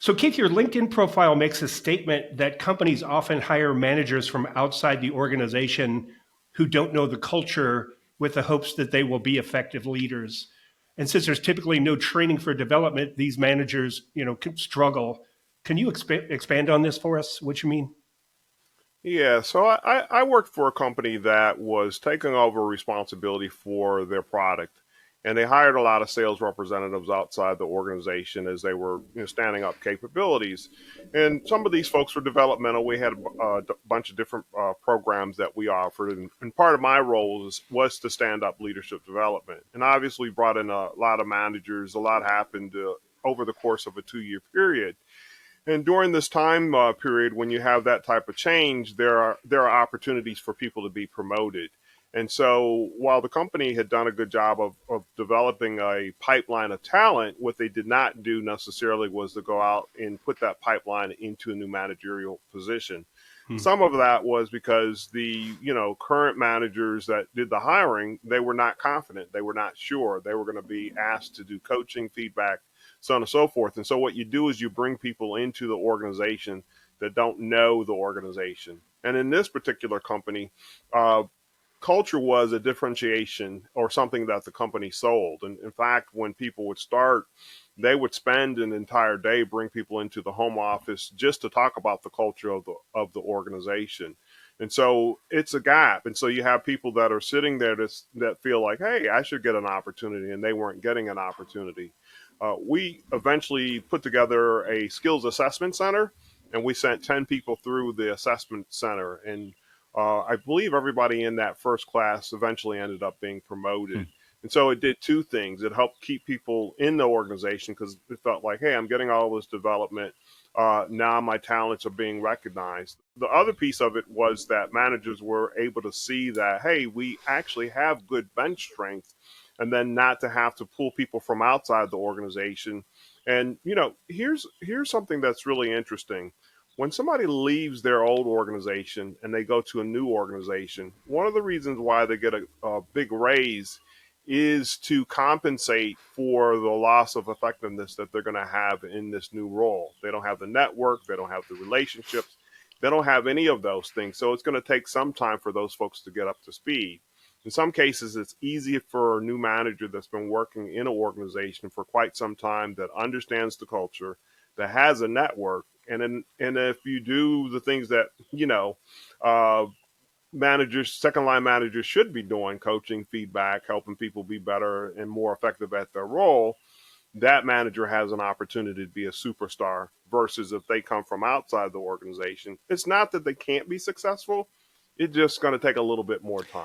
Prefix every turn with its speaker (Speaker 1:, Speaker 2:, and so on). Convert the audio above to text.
Speaker 1: So, Keith, your LinkedIn profile makes a statement that companies often hire managers from outside the organization who don't know the culture with the hopes that they will be effective leaders. And since there's typically no training for development, these managers, can struggle. Can you expand on this for us? What you mean?
Speaker 2: Yeah, so I worked for a company that was taking over responsibility for their product, and they hired a lot of sales representatives outside the organization as they were standing up capabilities. And some of these folks were developmental. We had a bunch of different programs that we offered, and part of my role was to stand up leadership development. And obviously brought in a lot of managers. A lot happened over the course of a 2 year period. And during this time period, when you have that type of change, there are opportunities for people to be promoted. And so, while the company had done a good job of developing a pipeline of talent, what they did not do necessarily was to go out and put that pipeline into a new managerial position.
Speaker 1: Hmm.
Speaker 2: Some of that was because the current managers that did the hiring, they were not confident, they were not sure, they were going to be asked to do coaching, feedback, so on and so forth. And so what you do is you bring people into the organization that don't know the organization. And in this particular company, uh, culture was a differentiation or something that the company sold. And in fact, when people would start, they would spend an entire day, bring people into the home office just to talk about the culture of the organization. And so it's a gap. And so you have people that are sitting there that feel like, hey, I should get an opportunity, and they weren't getting an opportunity. We eventually put together a skills assessment center, and we sent 10 people through the assessment center. And I believe everybody in that first class eventually ended up being promoted. And so it did two things. It helped keep people in the organization because it felt like, hey, I'm getting all this development. Now my talents are being recognized. The other piece of it was that managers were able to see that, hey, we actually have good bench strength, and then not to have to pull people from outside the organization. And here's something that's really interesting. When somebody leaves their old organization and they go to a new organization, one of the reasons why they get a big raise is to compensate for the loss of effectiveness that they're going to have in this new role. They don't have the network, they don't have the relationships, they don't have any of those things. So it's going to take some time for those folks to get up to speed. In some cases, it's easy for a new manager that's been working in an organization for quite some time, that understands the culture, that has a network. And if you do the things that, uh, managers, second line managers should be doing, coaching, feedback, helping people be better and more effective at their role, that manager has an opportunity to be a superstar. Versus if they come from outside the organization, it's not that they can't be successful, it's just going to take a little bit more time.